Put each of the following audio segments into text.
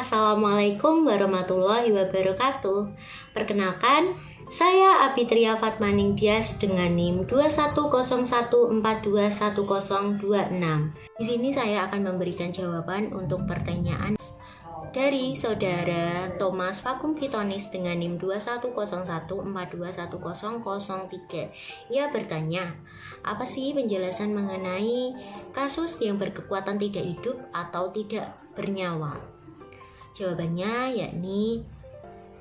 Assalamualaikum warahmatullahi wabarakatuh. Perkenalkan, saya Abitria Fatmaning Dias dengan NIM 2101421026. Di sini saya akan memberikan jawaban untuk pertanyaan dari saudara Thomas Vakum Fitonis dengan NIM 2101421003. Ia bertanya, apa sih penjelasan mengenai kasus yang berkekuatan tidak hidup atau tidak bernyawa? Jawabannya yakni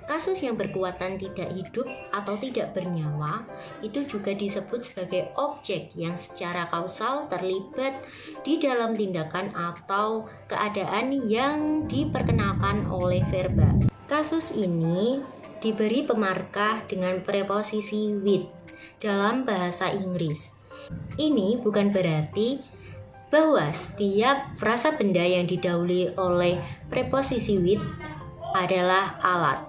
kasus yang berkekuatan tidak hidup atau tidak bernyawa itu juga disebut sebagai objek yang secara kausal terlibat di dalam tindakan atau keadaan yang diperkenalkan oleh verba. Kasus ini diberi pemarkah dengan preposisi with dalam bahasa Inggris. Ini bukan berarti bahwa setiap frasa benda yang didahului oleh preposisi with adalah alat.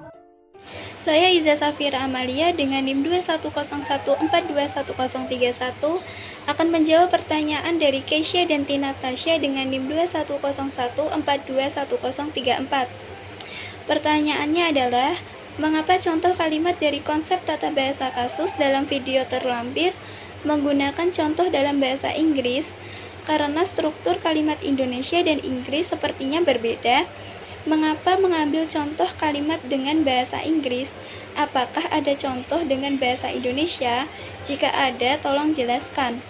Saya Iza Safira Amalia dengan NIM 2101421031 akan menjawab pertanyaan dari Keisha dan Tina Tasya dengan NIM 2101421034. Pertanyaannya adalah, mengapa contoh kalimat dari konsep tata bahasa kasus dalam video terlampir menggunakan contoh dalam bahasa Inggris? Karena struktur kalimat Indonesia dan Inggris sepertinya berbeda. Mengapa mengambil contoh kalimat dengan bahasa Inggris? Apakah ada contoh dengan bahasa Indonesia? Jika ada, tolong jelaskan.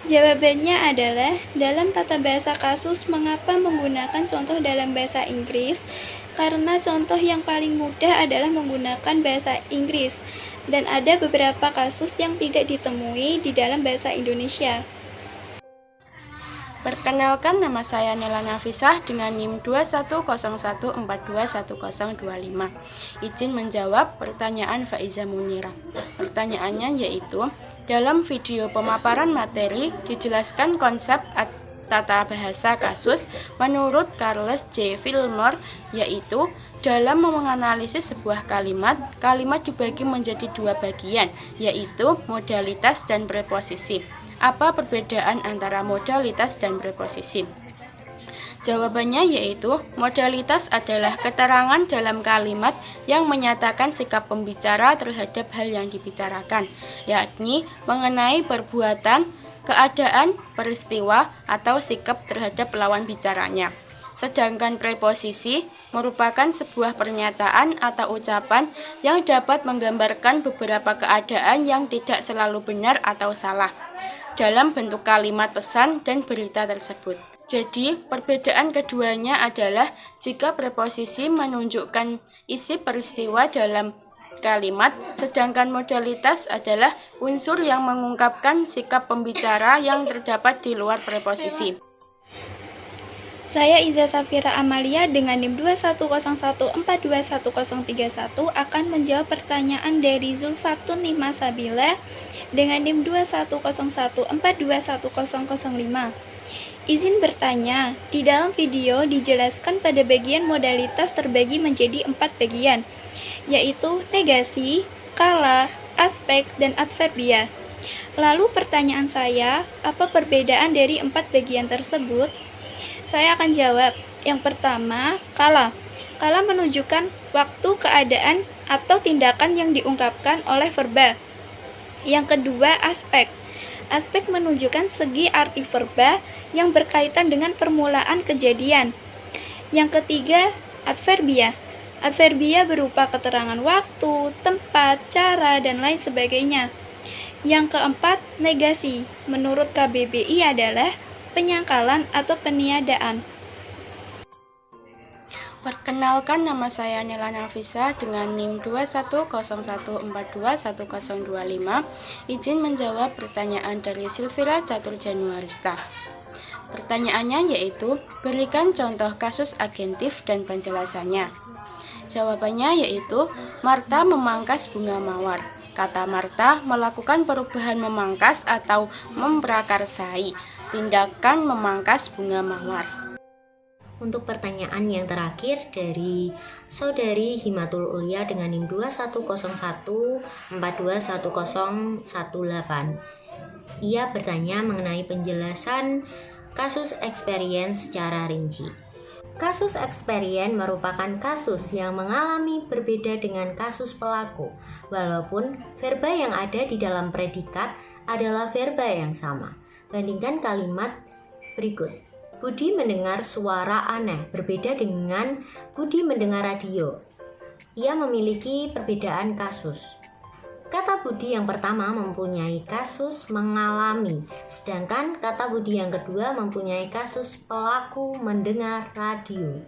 Jawabannya adalah, dalam tata bahasa kasus, mengapa menggunakan contoh dalam bahasa Inggris? Karena contoh yang paling mudah adalah menggunakan bahasa Inggris, dan ada beberapa kasus yang tidak ditemui di dalam bahasa Indonesia. Perkenalkan, nama saya Nela Nafisah dengan NIM 2101421025. Izin menjawab pertanyaan Faiza Munira. Pertanyaannya yaitu, dalam video pemaparan materi dijelaskan konsep tata bahasa kasus menurut Charles J. Fillmore, yaitu dalam menganalisis sebuah kalimat dibagi menjadi dua bagian, yaitu modalitas dan preposisi. Apa perbedaan antara modalitas dan preposisi? Jawabannya yaitu, modalitas adalah keterangan dalam kalimat yang menyatakan sikap pembicara terhadap hal yang dibicarakan, yakni mengenai perbuatan, keadaan, peristiwa, atau sikap terhadap lawan bicaranya. Sedangkan preposisi merupakan sebuah pernyataan atau ucapan yang dapat menggambarkan beberapa keadaan yang tidak selalu benar atau salah dalam bentuk kalimat pesan dan berita tersebut. Jadi, perbedaan keduanya adalah jika preposisi menunjukkan isi peristiwa dalam kalimat, sedangkan modalitas adalah unsur yang mengungkapkan sikap pembicara yang terdapat di luar preposisi. Saya Iza Safira Amalia dengan NIM 2101421031 akan menjawab pertanyaan dari Zulfatun Nima Sabila dengan NIM 2101421005. Izin bertanya, di dalam video dijelaskan pada bagian modalitas terbagi menjadi 4 bagian, yaitu negasi, kala, aspek, dan adverbia. Lalu pertanyaan saya, apa perbedaan dari 4 bagian tersebut? Saya akan jawab. Yang pertama, kala. Kala menunjukkan waktu, keadaan, atau tindakan yang diungkapkan oleh verba. Yang kedua, aspek. Aspek menunjukkan segi arti verba yang berkaitan dengan permulaan kejadian. Yang ketiga, adverbia. Adverbia berupa keterangan waktu, tempat, cara, dan lain sebagainya. Yang keempat, negasi. Menurut KBBI adalah penyangkalan atau peniadaan. Perkenalkan, nama saya Nela Nafisa dengan NIM 2101421025. Izin menjawab pertanyaan dari Silvira Catur Januarista. Pertanyaannya yaitu, berikan contoh kasus agentif dan penjelasannya. Jawabannya yaitu, Marta memangkas bunga mawar. Kata Marta melakukan perubahan memangkas atau memprakarsai tindakan memangkas bunga mawar. Untuk pertanyaan yang terakhir dari saudari Himatul Ulia dengan NIM 2101421018. Ia bertanya mengenai penjelasan kasus experience secara rinci. Kasus eksperien merupakan kasus yang mengalami berbeda dengan kasus pelaku, walaupun verba yang ada di dalam predikat adalah verba yang sama. Bandingkan kalimat berikut. Budi mendengar suara aneh, berbeda dengan Budi mendengar radio. Ia memiliki perbedaan kasus. Kata Budi yang pertama mempunyai kasus mengalami, sedangkan kata Budi yang kedua mempunyai kasus pelaku mendengar radio.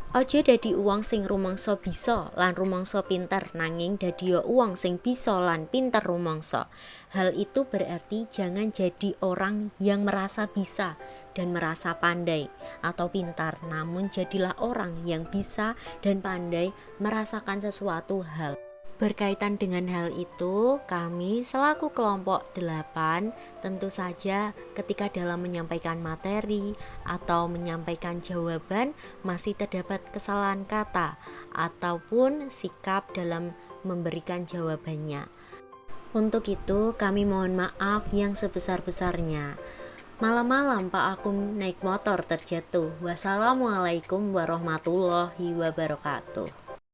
Ojo dadi uwong sing rumangsa bisa lan rumangsa pinter, nanging dadi uwong sing bisa lan pinter rumangsa. Hal itu berarti jangan jadi orang yang merasa bisa dan merasa pandai atau pintar, namun jadilah orang yang bisa dan pandai merasakan sesuatu hal. Berkaitan dengan hal itu, kami selaku kelompok 8 tentu saja ketika dalam menyampaikan materi atau menyampaikan jawaban masih terdapat kesalahan kata ataupun sikap dalam memberikan jawabannya. Untuk itu kami mohon maaf yang sebesar-besarnya. Malam-malam Pak Akum naik motor terjatuh. Wassalamualaikum warahmatullahi wabarakatuh.